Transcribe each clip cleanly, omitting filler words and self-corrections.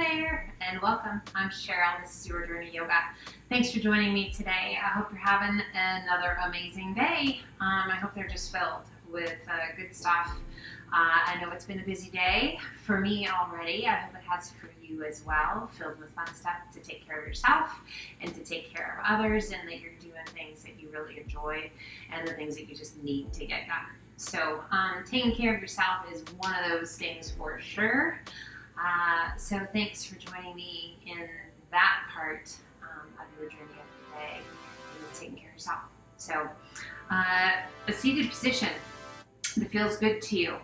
Hi there, and welcome. I'm Cheryl. This is Your Journey Yoga. Thanks for joining me today. I hope you're having another amazing day. I hope they're just filled with good stuff. I know it's been a busy day for me already. I hope it has for you as well, filled with fun stuff to take care of yourself and to take care of others, and that you're doing things that you really enjoy and the things that you just need to get done. So taking care of yourself is one of those things for sure. So thanks for joining me in that part of your journey of the day, is taking care of yourself. So a seated position that feels good to you.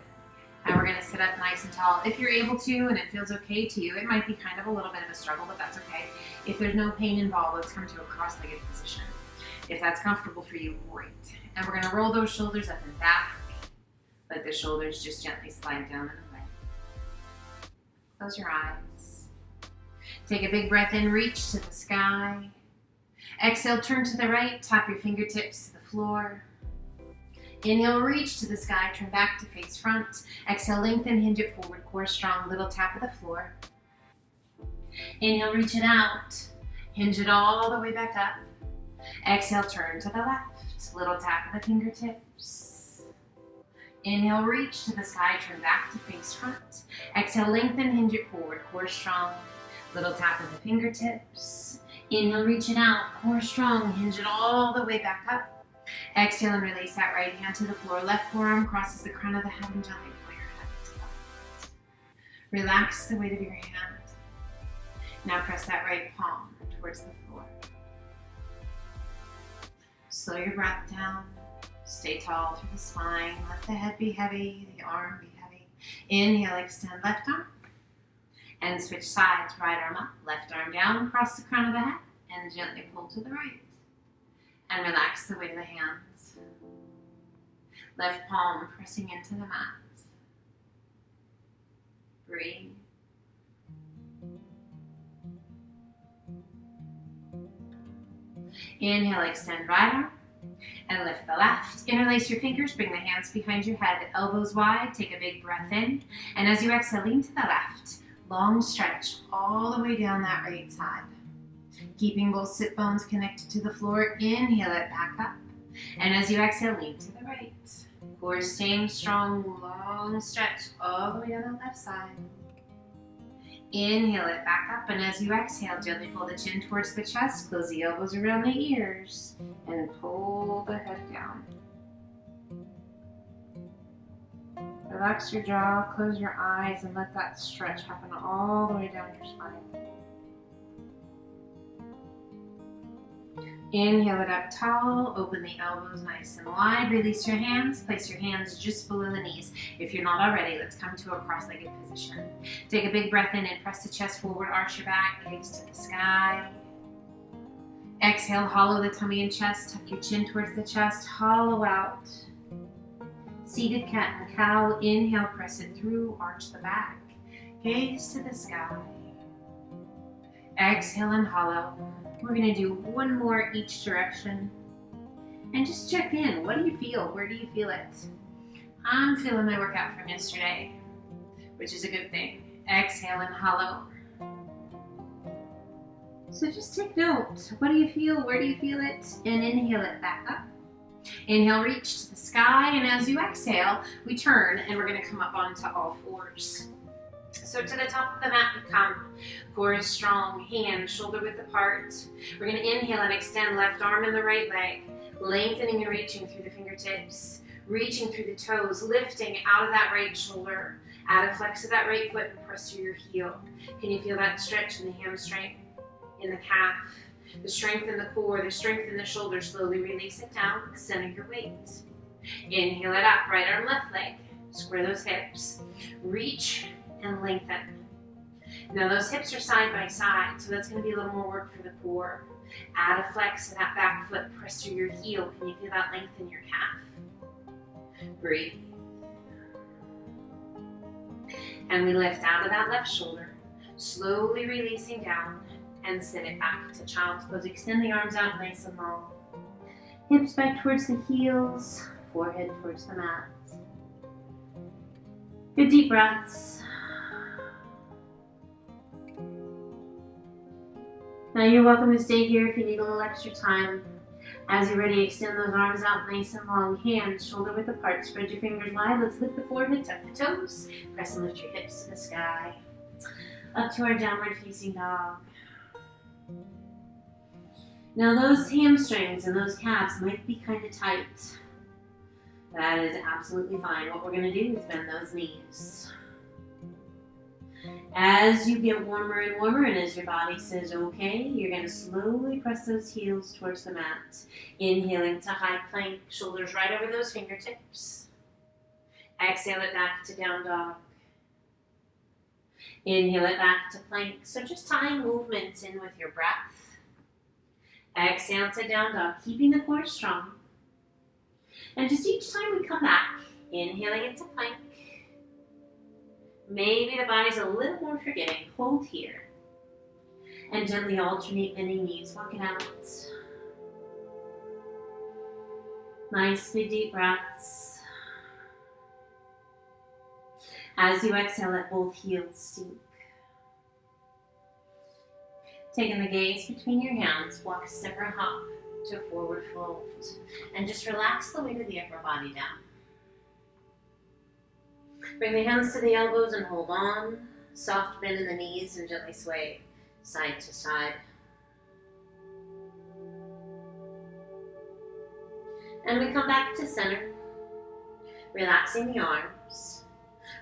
And we're going to sit up nice and tall if you're able to and it feels okay to you. It might be kind of a little bit of a struggle, but that's okay. If there's no pain involved, let's come to a cross-legged position. If that's comfortable for you, great. And we're going to roll those shoulders up and back. Let the shoulders just gently slide down and away. Close your eyes. Take a big breath in, reach to the sky. Exhale, turn to the right, tap your fingertips to the floor. Inhale, reach to the sky, turn back to face front. Exhale, lengthen, hinge it forward, core strong, little tap of the floor. Inhale, reach it out, hinge it all the way back up. Exhale, turn to the left, little tap of the fingertips. Inhale, reach to the sky, turn back to face front. Exhale, lengthen, hinge it forward, core strong, little tap of the fingertips. Inhale, reach it out, core strong, hinge it all the way back up. Exhale and release that right hand to the floor. Left forearm crosses the crown of the head and gently pull your head to the left. Relax the weight of your hand. Now press that right palm towards the floor. Slow your breath down. Stay tall through the spine. Let the head be heavy, the arm be heavy. Inhale, extend left arm. And switch sides. Right arm up, left arm down, cross the crown of the head, and gently pull to the right. And relax the weight of the hands. Left palm pressing into the mat. Breathe. Inhale, extend right arm. And lift the left. Interlace your fingers, bring the hands behind your head, elbows wide, take a big breath in. And as you exhale, lean to the left. Long stretch all the way down that right side. Keeping both sit bones connected to the floor, inhale it back up. And as you exhale, lean to the right. Core staying strong, long stretch all the way down the left side. Inhale it back up, and as you exhale, gently pull the chin towards the chest, close the elbows around the ears, and pull the head down. Relax your jaw, close your eyes, and let that stretch happen all the way down your spine. Inhale it up tall, open the elbows nice and wide, release your hands, place your hands just below the knees. If you're not already, let's come to a cross-legged position. Take a big breath in and press the chest forward, arch your back, gaze to the sky. Exhale, hollow the tummy and chest, tuck your chin towards the chest, hollow out. Seated cat and cow, inhale, press it through, arch the back, gaze to the sky. Exhale and hollow. We're going to do one more each direction. And just check in. What do you feel? Where do you feel it? I'm feeling my workout from yesterday, which is a good thing. Exhale and hollow. So just take note. What do you feel? Where do you feel it? And inhale it back up. Inhale, reach to the sky. And as you exhale, we turn and we're going to come up onto all fours. So to the top of the mat we come. Core is strong, hands shoulder width apart. We're going to inhale and extend left arm and the right leg, lengthening and reaching through the fingertips, reaching through the toes, lifting out of that right shoulder. Add a flex of that right foot and press through your heel. Can you feel that stretch in the hamstring, in the calf, the strength in the core, the strength in the shoulder? Slowly release it down, center your weight. Inhale it up, right arm, left leg. Square those hips. Reach and lengthen. Now those hips are side by side, so that's going to be a little more work for the core. Add a flex to that back foot, press through your heel. Can you feel that length in your calf? Breathe. And we lift out of that left shoulder, slowly releasing down and sit it back to child's pose. Extend the arms out nice and long. Hips back towards the heels, forehead towards the mat. Good deep breaths. Now you're welcome to stay here if you need a little extra time. As you're ready, extend those arms out nice and long. Hands shoulder width apart. Spread your fingers wide. Let's lift the forehead, tuck the toes. Press and lift your hips to the sky. Up to our downward facing dog. Now those hamstrings and those calves might be kind of tight. That is absolutely fine. What we're going to do is bend those knees. As you get warmer and warmer, and as your body says okay, you're going to slowly press those heels towards the mat. Inhaling to high plank, shoulders right over those fingertips. Exhale it back to down dog. Inhale it back to plank. So just tying movements in with your breath. Exhale to down dog, keeping the core strong. And just each time we come back, inhaling into plank. Maybe the body's a little more forgiving. Hold here. And gently alternate bending knees. Walk it out. Nice big deep breaths. As you exhale, let both heels sink. Taking the gaze between your hands, walk a separate hop to forward fold. And just relax the weight of the upper body down. Bring the hands to the elbows and hold on. Soft bend in the knees and gently sway side to side. And we come back to center, relaxing the arms.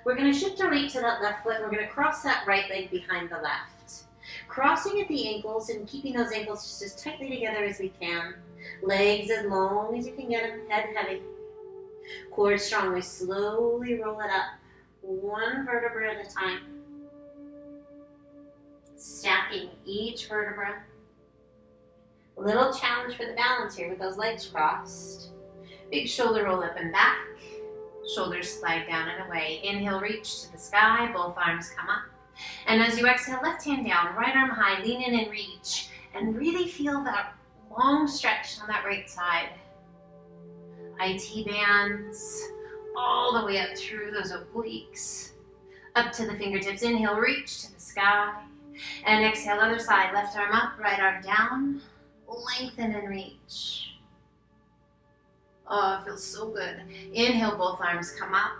We're going to shift our weight to that left foot. We're going to cross that right leg behind the left. Crossing at the ankles and keeping those ankles just as tightly together as we can. Legs as long as you can get them, head heavy. Core strong. We slowly roll it up, one vertebra at a time. Stacking each vertebra. A little challenge for the balance here with those legs crossed. Big shoulder roll up and back. Shoulders slide down and away. Inhale, reach to the sky. Both arms come up. And as you exhale, left hand down, right arm high, lean in and reach. And really feel that long stretch on that right side. IT bands all the way up through those obliques, up to the fingertips. Inhale, reach to the sky, and exhale, other side. Left arm up, right arm down, lengthen and reach. Oh, it feels so good. Inhale, both arms come up.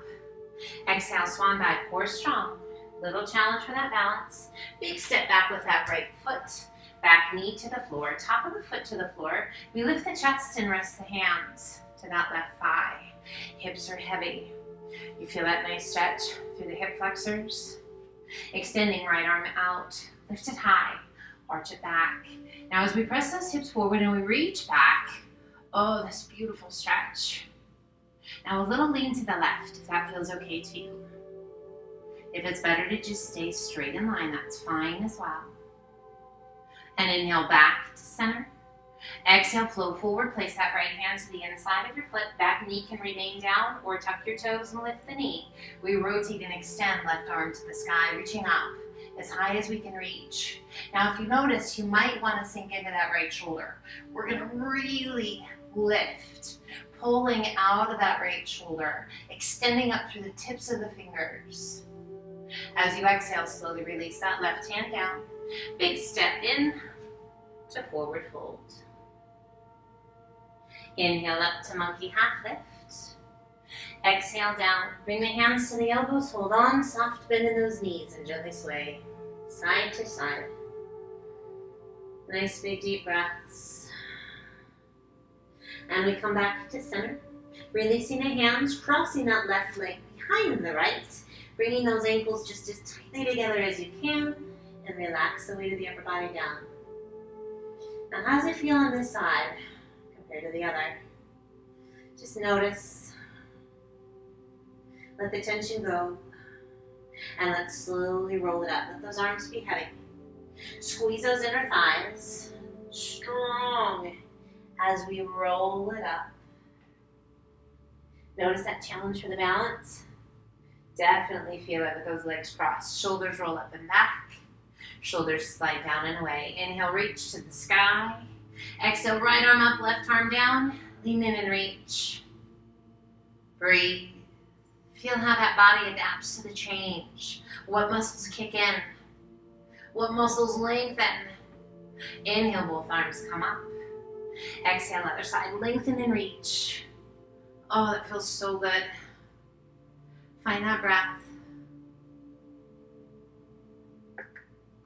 Exhale, Swan-Dive, core strong. Little challenge for that balance. Big step back with that right foot. Back knee to the floor, top of the foot to the floor. We lift the chest and rest the hands to that left thigh. Hips are heavy. You feel that nice stretch through the hip flexors. Extending right arm out. Lift it high. Arch it back. Now as we press those hips forward and we reach back, oh, this beautiful stretch. Now a little lean to the left if that feels okay to you. If it's better to just stay straight in line, that's fine as well. And inhale back to center. Exhale, flow forward. Place that right hand to the inside of your foot. Back knee can remain down or tuck your toes and lift the knee. We rotate and extend left arm to the sky, reaching up as high as we can reach. Now, if you notice, you might want to sink into that right shoulder. We're going to really lift, pulling out of that right shoulder, extending up through the tips of the fingers. As you exhale, slowly release that left hand down. Big step in to forward fold. Inhale up to monkey half lift. Exhale down. Bring the hands to the elbows. Hold on. Soft bend in those knees and gently sway side to side. Nice big deep breaths. And we come back to center. Releasing the hands, crossing that left leg behind the right. Bringing those ankles just as tightly together as you can. And relax the weight of the upper body down. Now, how does it feel on this side compared to the other? Just notice. Let the tension go. And let's slowly roll it up. Let those arms be heavy. Squeeze those inner thighs. Strong as we roll it up. Notice that challenge for the balance. Definitely feel it with those legs crossed. Shoulders roll up and back. Shoulders slide down and away. Inhale, reach to the sky. Exhale, right arm up, left arm down. Lean in and reach. Breathe. Feel how that body adapts to the change. What muscles kick in? What muscles lengthen? Inhale, both arms come up. Exhale, other side, lengthen and reach. Oh, that feels so good. Find that breath.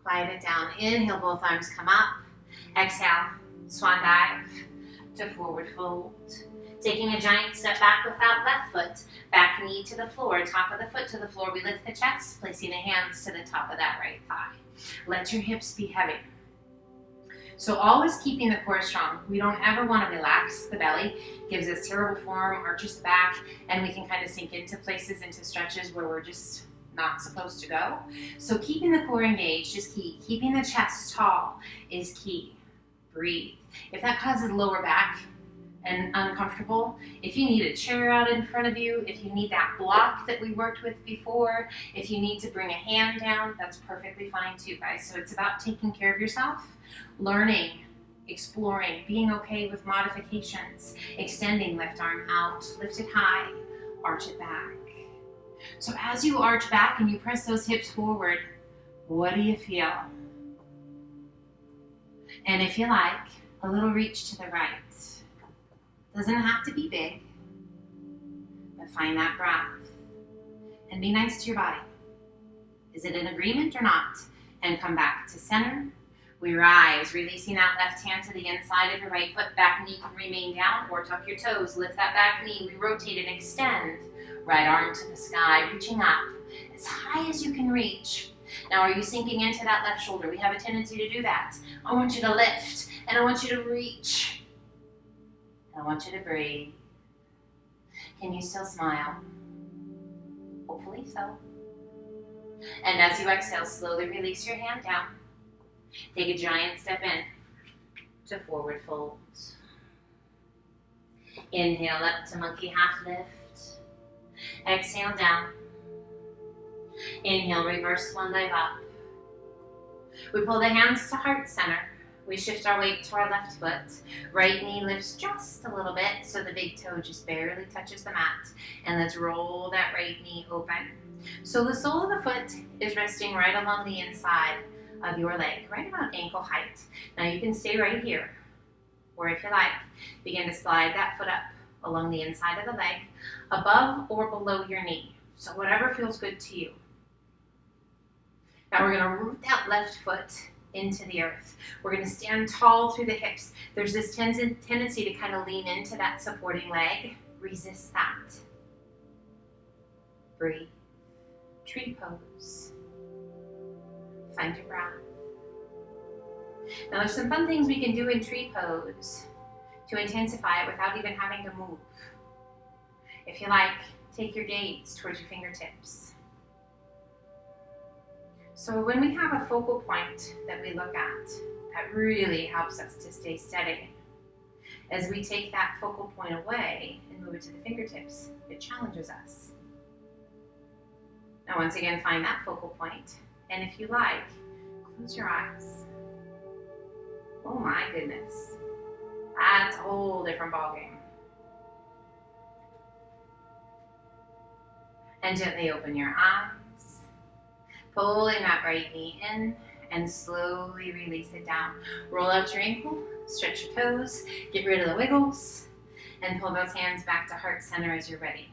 Quiet it down. Inhale, both arms come up. Exhale, Swan-Dive to forward fold. Taking a giant step back with that left foot. Back knee to the floor, top of the foot to the floor. We lift the chest, placing the hands to the top of that right thigh. Let your hips be heavy. So always keeping the core strong. We don't ever want to relax the belly. Gives us terrible form, arches the back, and we can kind of sink into places, into stretches where we're just not supposed to go. So keeping the core engaged is key. Keeping the chest tall is key. Breathe. If that causes lower back and uncomfortable, if you need a chair out in front of you, if you need that block that we worked with before, if you need to bring a hand down, that's perfectly fine too, guys. So it's about taking care of yourself, learning, exploring, being okay with modifications, extending left arm out, lift it high, arch it back. So as you arch back and you press those hips forward, what do you feel? And if you like, a little reach to the right. Doesn't have to be big, but find that breath and be nice to your body. Is it in agreement or not? And come back to center. We rise, releasing that left hand to the inside of your right foot. Back knee can remain down or tuck your toes. Lift that back knee. We rotate and extend. Right arm to the sky, reaching up as high as you can reach. Now, are you sinking into that left shoulder? We have a tendency to do that. I want you to lift, and I want you to reach. And I want you to breathe. Can you still smile? Hopefully so. And as you exhale, slowly release your hand down. Take a giant step in to forward fold. Inhale up to monkey half lift. Exhale down. Inhale, reverse Swan-Dive up. We pull the hands to heart center. We shift our weight to our left foot. Right knee lifts just a little bit so the big toe just barely touches the mat. And let's roll that right knee open. So the sole of the foot is resting right along the inside of your leg, right about ankle height. Now you can stay right here, or if you like, begin to slide that foot up along the inside of the leg, above or below your knee. So whatever feels good to you. Now we're going to root that left foot into the earth. We're going to stand tall through the hips. There's this tendency to kind of lean into that supporting leg. Resist that. Breathe. Tree pose. Find your breath. Now there's some fun things we can do in tree pose to intensify it without even having to move. If you like, take your gaze towards your fingertips. So when we have a focal point that we look at, that really helps us to stay steady. As we take that focal point away and move it to the fingertips, it challenges us. Now once again, find that focal point, and if you like, close your eyes. Oh my goodness, that's a whole different ballgame. And gently open your eyes, pulling that right knee in and slowly release it down. Roll out your ankle, stretch your toes, get rid of the wiggles, and pull those hands back to heart center as you're ready.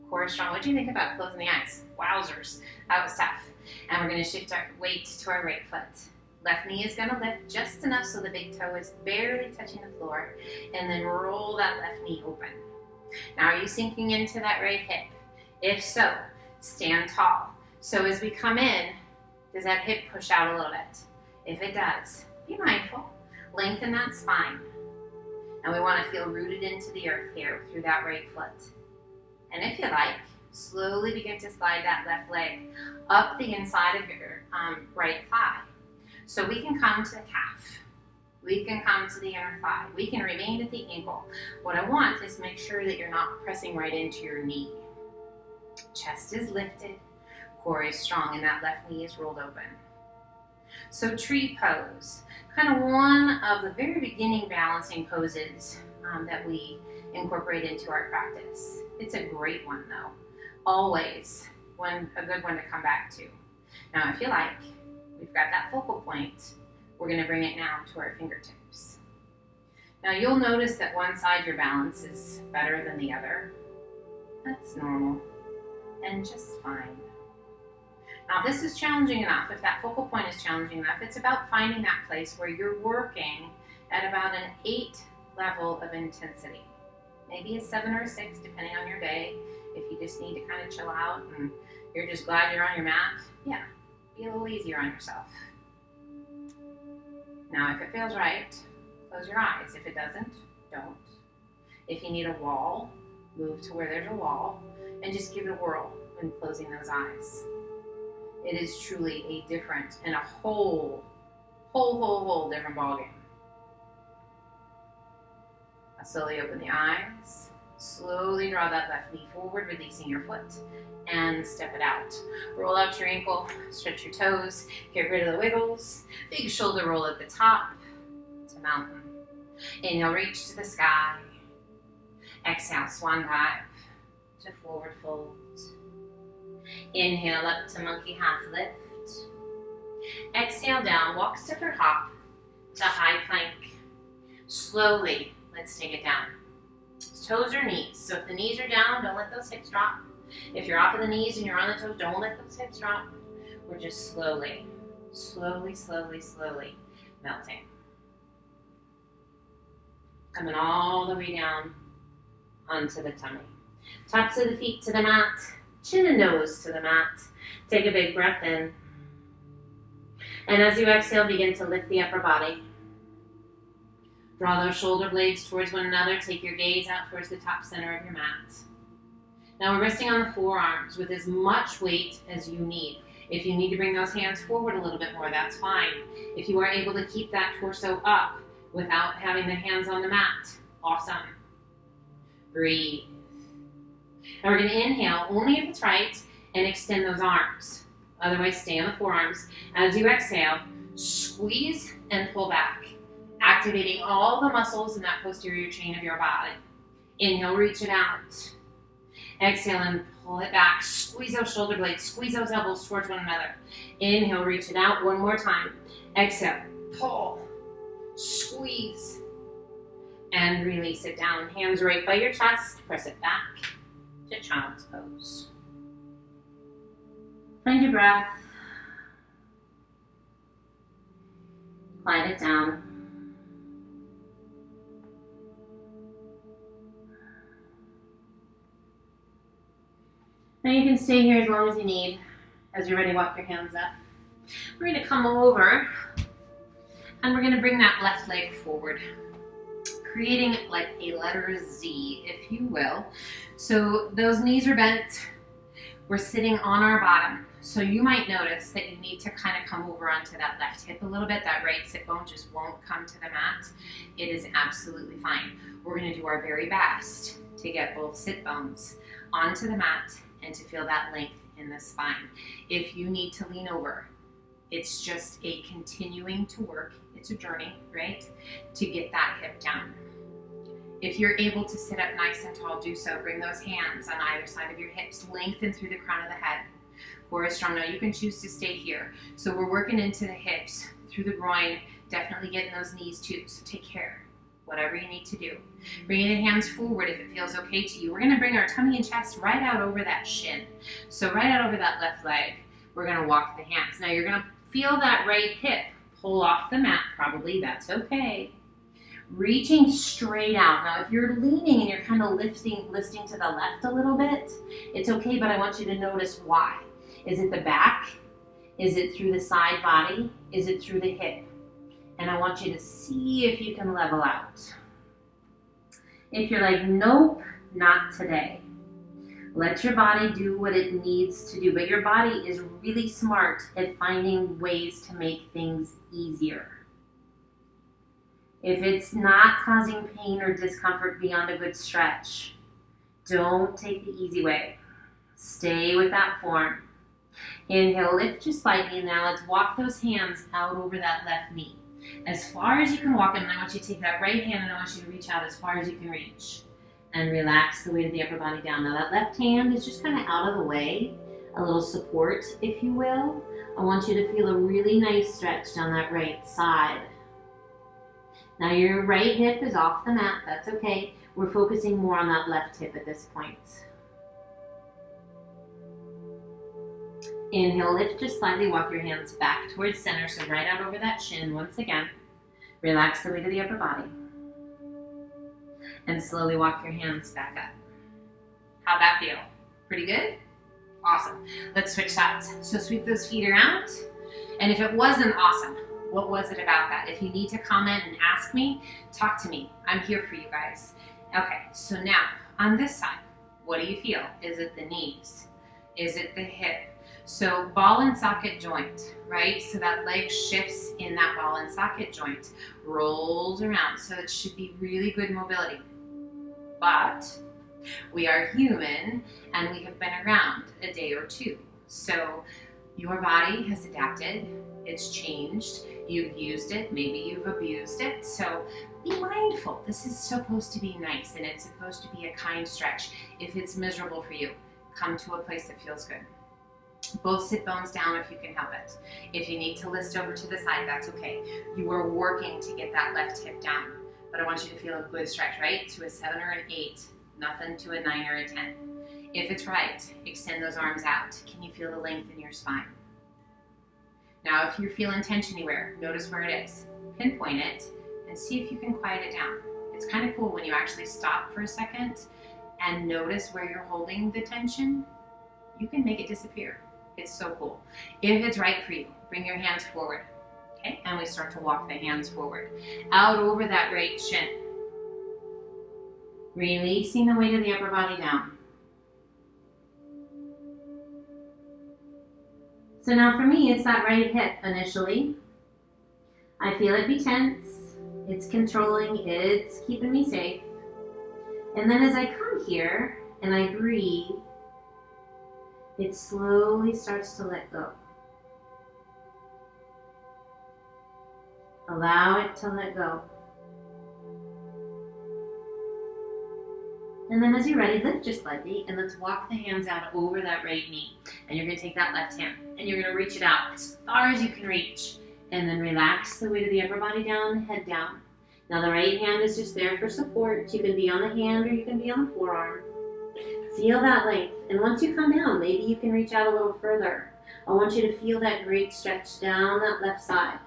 Core strong. What do you think about closing the eyes? Wowzers, that was tough. And we're going to shift our weight to our right foot. Left knee is going to lift just enough so the big toe is barely touching the floor, and then roll that left knee open. Now are you sinking into that right hip? If so, stand tall. So as we come in, does that hip push out a little bit? If it does, be mindful. Lengthen that spine. And we want to feel rooted into the earth here through that right foot. And if you like, slowly begin to slide that left leg up the inside of your right thigh. So we can come to the calf. We can come to the inner thigh. We can remain at the ankle. What I want is make sure that you're not pressing right into your knee. Chest is lifted, core is strong, and that left knee is rolled open. So tree pose, kind of one of the very beginning balancing poses that we incorporate into our practice. It's a great one though. Always a good one to come back to. Now if you like, we've got that focal point. We're going to bring it now to our fingertips. Now you'll notice that one side your balance is better than the other. That's normal and just fine. Now if this is challenging enough, if that focal point is challenging enough, it's about finding that place where you're working at about an 8 level of intensity. Maybe a 7 or a 6 depending on your day. If you just need to kind of chill out and you're just glad you're on your mat, yeah, be a little easier on yourself. Now if it feels right, close your eyes. If it doesn't, don't. If you need a wall, move to where there's a wall and just give it a whirl when closing those eyes. It is truly a different and a whole different ballgame. Now slowly open the eyes. Slowly draw that left knee forward, releasing your foot, and step it out. Roll out your ankle, stretch your toes, get rid of the wiggles. Big shoulder roll at the top to mountain. Inhale, reach to the sky. Exhale, swan dive to forward fold. Inhale up to monkey half lift. Exhale down, walk, step, or hop to high plank. Slowly, let's take it down. Toes or knees. So if the knees are down, don't let those hips drop. If you're off of the knees and you're on the toes, don't let those hips drop. We're just slowly melting. Coming all the way down onto the tummy. Tops of the feet to the mat. Chin and nose to the mat. Take a big breath in. And as you exhale, begin to lift the upper body. Draw those shoulder blades towards one another. Take your gaze out towards the top center of your mat. Now we're resting on the forearms with as much weight as you need. If you need to bring those hands forward a little bit more, that's fine. If you are able to keep that torso up without having the hands on the mat, awesome. Breathe. Now we're going to inhale only if it's right and extend those arms. Otherwise, stay on the forearms. As you exhale, squeeze and pull back, activating all the muscles in that posterior chain of your body. Inhale, reach it out. Exhale and pull it back. Squeeze those shoulder blades. Squeeze those elbows towards one another. Inhale, reach it out. One more time. Exhale, pull, squeeze, and release it down. Hands right by your chest. Press it back to child's pose. Find your breath. Quiet it down. Now you can stay here as long as you need. As you're ready, walk your hands up. We're going to come over and we're going to bring that left leg forward, creating like a letter Z, if you will. So those knees are bent. We're sitting on our bottom. So you might notice that you need to kind of come over onto that left hip a little bit. That right sit bone just won't come to the mat. It is absolutely fine. We're going to do our very best to get both sit bones onto the mat and to feel that length in the spine. If you need to lean over, it's just a continuing to work. It's a journey, right? To get that hip down. If you're able to sit up nice and tall, do so. Bring those hands on either side of your hips, lengthen through the crown of the head. Core is strong. Now you can choose to stay here. So we're working into the hips, through the groin, definitely getting those knees too. So take care. Whatever you need to do. Bringing the hands forward if it feels okay to you. We're going to bring our tummy and chest right out over that shin. So right out over that left leg, we're going to walk the hands. Now you're going to feel that right hip pull off the mat, probably. That's okay. Reaching straight out. Now if you're leaning and you're kind of listing to the left a little bit, it's okay, but I want you to notice why. Is it the back? Is it through the side body? Is it through the hip? And I want you to see if you can level out. If you're like, nope, not today. Let your body do what it needs to do. But your body is really smart at finding ways to make things easier. If it's not causing pain or discomfort beyond a good stretch, don't take the easy way. Stay with that form. Inhale, lift just slightly. Now let's walk those hands out over that left knee. As far as you can walk them, and I want you to take that right hand and I want you to reach out as far as you can reach. And relax the weight of the upper body down. Now that left hand is just kind of out of the way a little support, if you will. I want you to feel a really nice stretch down that right side. Now your right hip is off the mat, that's okay. We're focusing more on that left hip at this point. Inhale, lift just slightly, walk your hands back towards center, so right out over that shin once again. Relax the weight of the upper body. And slowly walk your hands back up. How'd that feel? Pretty good? Awesome. Let's switch sides. So sweep those feet around. And if it wasn't awesome, what was it about that? If you need to comment and ask me, talk to me. I'm here for you guys. Okay, so now on this side, what do you feel? Is it the knees? Is it the hip? So ball and socket joint, right? So that leg shifts in that ball and socket joint, rolls around. So it should be really good mobility. But we are human and we have been around a day or two. So your body has adapted, it's changed, you've used it, maybe you've abused it. So be mindful. This is supposed to be nice and it's supposed to be a kind stretch. If it's miserable for you, come to a place that feels good. Both sit bones down if you can help it. If you need to list over to the side, that's okay. You are working to get that left hip down, but I want you to feel a good stretch, right? To a 7 or an 8, nothing to a 9 or a 10. If it's right, extend those arms out. Can you feel the length in your spine? Now, if you're feeling tension anywhere, notice where it is. Pinpoint it and see if you can quiet it down. It's kind of cool when you actually stop for a second and notice where you're holding the tension. You can make it disappear. It's so cool. If it's right for you, bring your hands forward. Okay, and we start to walk the hands forward. Out over that right shin. Releasing the weight of the upper body down. So now for me, it's that right hip initially. I feel it be tense. It's controlling, it's keeping me safe. And then as I come here and I breathe, it slowly starts to let go. Allow it to let go. And then as you're ready, lift just slightly and let's walk the hands out over that right knee. And you're gonna take that left hand and you're gonna reach it out as far as you can reach. And then relax the weight of the upper body down, head down. Now the right hand is just there for support. You can be on the hand or you can be on the forearm. Feel that length. And once you come down, maybe you can reach out a little further. I want you to feel that great stretch down that left side.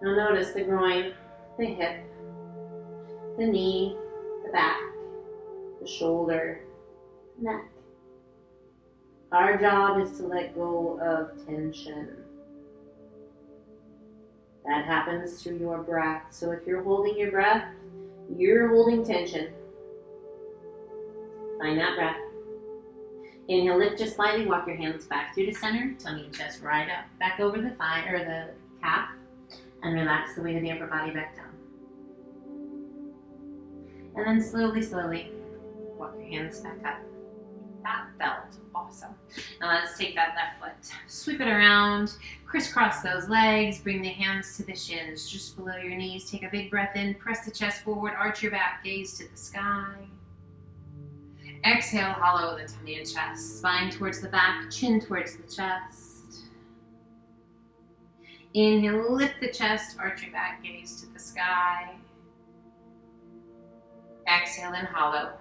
Now notice the groin, the hip, the knee, the back, the shoulder, the neck. Our job is to let go of tension. That happens through your breath. So if you're holding your breath, you're holding tension. Find that breath. Inhale, lift just slightly, walk your hands back through to center, tummy and chest right up, back over the thigh or the calf, and relax the weight of the upper body back down. And then slowly, slowly, walk your hands back up. That felt awesome. Now let's take that left foot, sweep it around, crisscross those legs, bring the hands to the shins, just below your knees. Take a big breath in, press the chest forward, arch your back, gaze to the sky. Exhale, hollow the tummy and chest, spine towards the back, chin towards the chest. Inhale, lift the chest, arch your back, gaze to the sky. Exhale and hollow.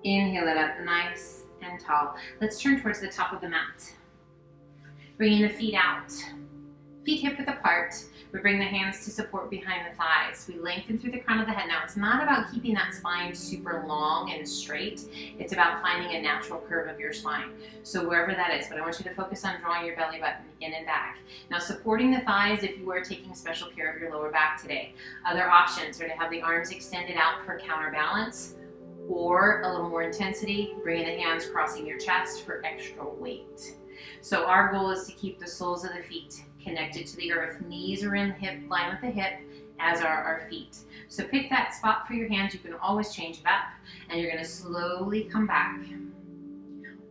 Inhale it up nice and tall. Let's turn towards the top of the mat. Bringing the feet out. Feet hip width apart. We bring the hands to support behind the thighs. We lengthen through the crown of the head. Now it's not about keeping that spine super long and straight. It's about finding a natural curve of your spine. So wherever that is, but I want you to focus on drawing your belly button in and back. Now supporting the thighs if you are taking special care of your lower back today. Other options are to have the arms extended out for counterbalance, or a little more intensity, bringing the hands crossing your chest for extra weight. So our goal is to keep the soles of the feet connected to the earth. Knees are in hip line with the hip, as are our feet. So pick that spot for your hands. You can always change it up, and you're gonna slowly come back,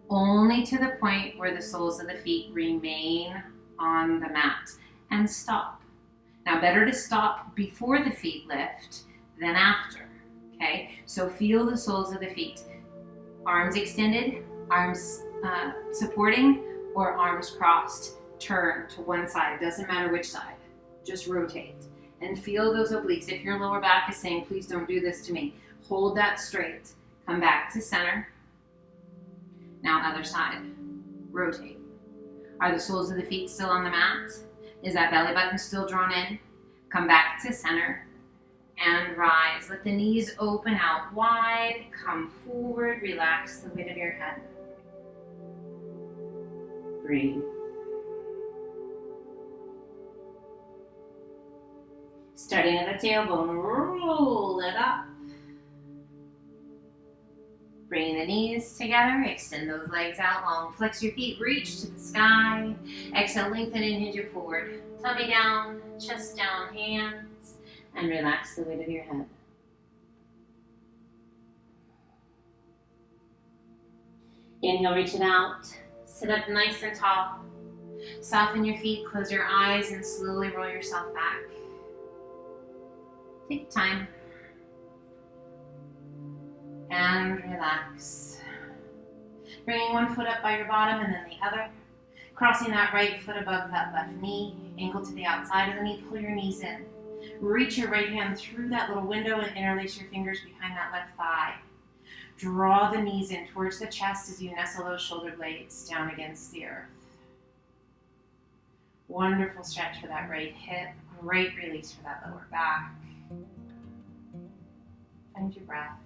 only to the point where the soles of the feet remain on the mat, and stop. Now better to stop before the feet lift than after. Okay, So feel the soles of the feet. Arms extended, arms supporting, or arms crossed. Turn to one side, doesn't matter which side, just rotate. And feel those obliques. If your lower back is saying, please don't do this to me, hold that straight. Come back to center. Now other side, rotate. Are the soles of the feet still on the mat? Is that belly button still drawn in? Come back to center and rise. Let the knees open out wide. Come forward, relax the weight of your head. Breathe. Starting at the tailbone, roll it up. Bring the knees together, extend those legs out long. Flex your feet, reach to the sky. Exhale, lengthen and hinge it forward. Tummy down, chest down, hands, and relax the weight of your head. Inhale, reach it out. Sit up nice and tall. Soften your feet, close your eyes, and slowly roll yourself back. Take time. And relax. Bringing one foot up by your bottom and then the other. Crossing that right foot above that left knee. Ankle to the outside of the knee. Pull your knees in. Reach your right hand through that little window and interlace your fingers behind that left thigh. Draw the knees in towards the chest as you nestle those shoulder blades down against the earth. Wonderful stretch for that right hip. Great release for that lower back. Find your breath.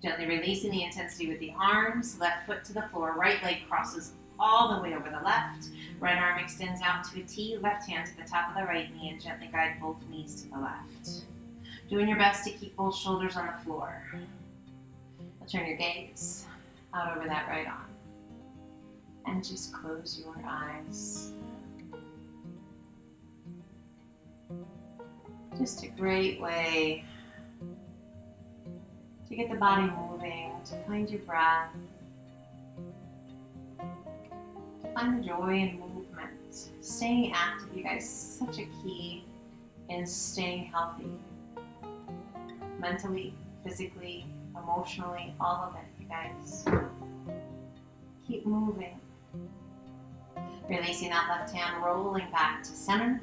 Gently releasing the intensity with the arms. Left foot to the floor. Right leg crosses all the way over the left. Right arm extends out to a T. Left hand to the top of the right knee and gently guide both knees to the left. Doing your best to keep both shoulders on the floor. I'll turn your gaze out over that right arm. And just close your eyes. Just a great way to get the body moving, to find your breath, to find the joy in movement. Staying active, you guys, such a key in staying healthy. Mentally, physically, emotionally, all of it, you guys. Keep moving. Releasing that left hand, rolling back to center.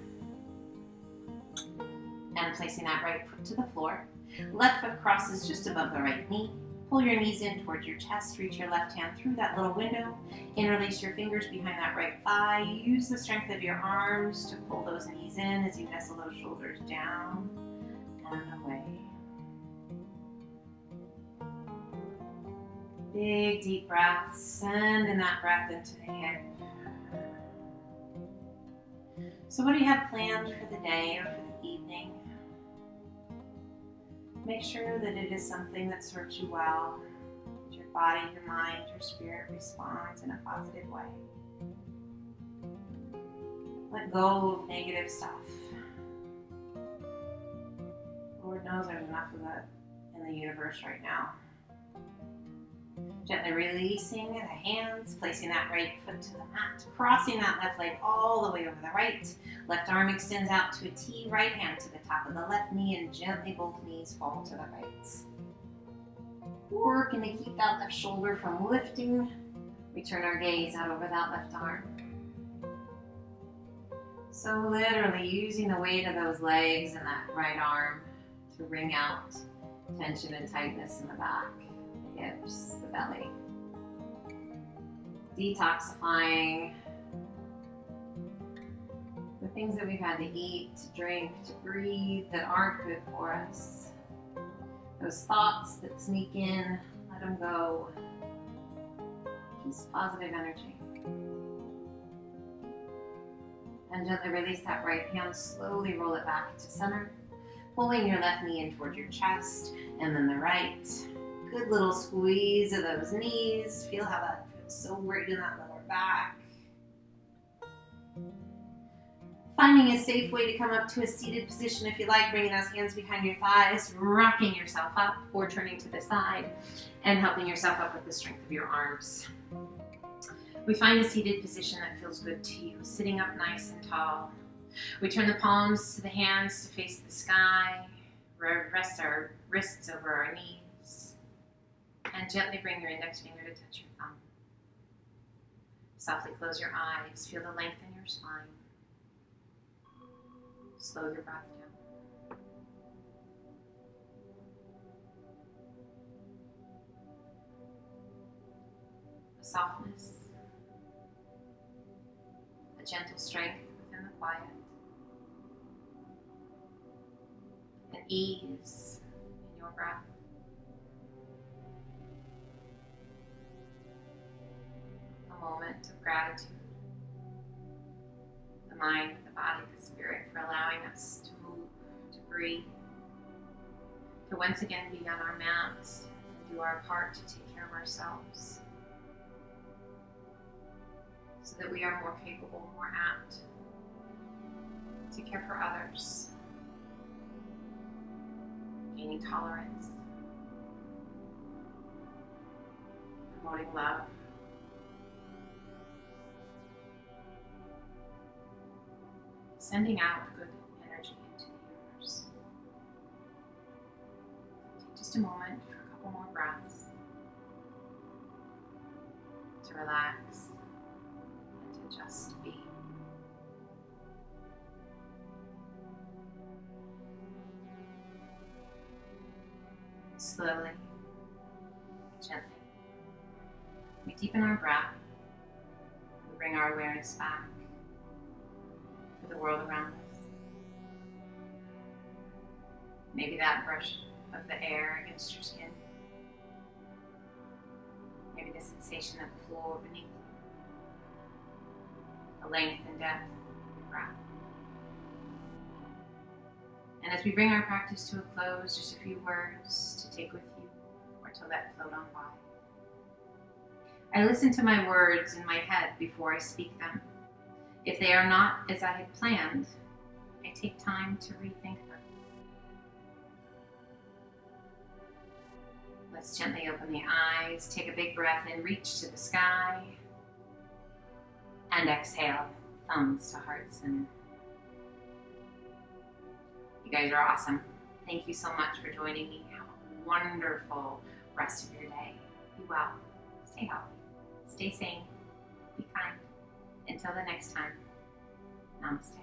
And placing that right foot to the floor. Left foot crosses just above the right knee. Pull your knees in towards your chest. Reach your left hand through that little window. Interlace your fingers behind that right thigh. Use the strength of your arms to pull those knees in as you nestle those shoulders down and away. Big deep breath. Send in that breath into the hip. So what do you have planned for the day or for the evening? Make sure that it is something that serves you well. That your body, your mind, your spirit responds in a positive way. Let go of negative stuff. Lord knows there's enough of that in the universe right now. Gently releasing the hands, placing that right foot to the mat, crossing that left leg all the way over the right. Left arm extends out to a T, right hand to the top of the left knee, and gently both knees fall to the right. Working to keep that left shoulder from lifting. Return our gaze out over that left arm. So literally using the weight of those legs and that right arm to wring out tension and tightness in the back. Hips, the belly. Detoxifying the things that we've had to eat, to drink, to breathe that aren't good for us. Those thoughts that sneak in, let them go. Just positive energy. And gently release that right hand, slowly roll it back to center. Pulling your left knee in towards your chest, and then the right. Good little squeeze of those knees. Feel how that feels so great in that lower back. Finding a safe way to come up to a seated position if you like, bringing those hands behind your thighs, rocking yourself up or turning to the side and helping yourself up with the strength of your arms. We find a seated position that feels good to you, sitting up nice and tall. We turn the palms to the hands to face the sky. Rest our wrists over our knees. And gently bring your index finger to touch your thumb. Softly close your eyes. Feel the length in your spine. Slow your breath down. A softness, a gentle strength within the quiet, an ease in your breath. A moment of gratitude. The mind, the body, the spirit for allowing us to move, to breathe, to once again be on our mats and do our part to take care of ourselves so that we are more capable, more apt to care for others, gaining tolerance, promoting love, sending out good energy into the universe. Take just a moment for a couple more breaths to relax and to just be. Slowly, gently, we deepen our breath. We bring our awareness back to the world around us. Maybe that brush of the air against your skin. Maybe the sensation of the floor beneath you. The length and depth of your breath. And as we bring our practice to a close, just a few words to take with you or to let float on by. I listen to my words in my head before I speak them. If they are not as I had planned, I take time to rethink them. Let's gently open the eyes, take a big breath in, reach to the sky, and exhale, thumbs to heart center. You guys are awesome. Thank you so much for joining me. Have a wonderful rest of your day. Be well, stay healthy, stay sane, be kind. Until the next time, namaste.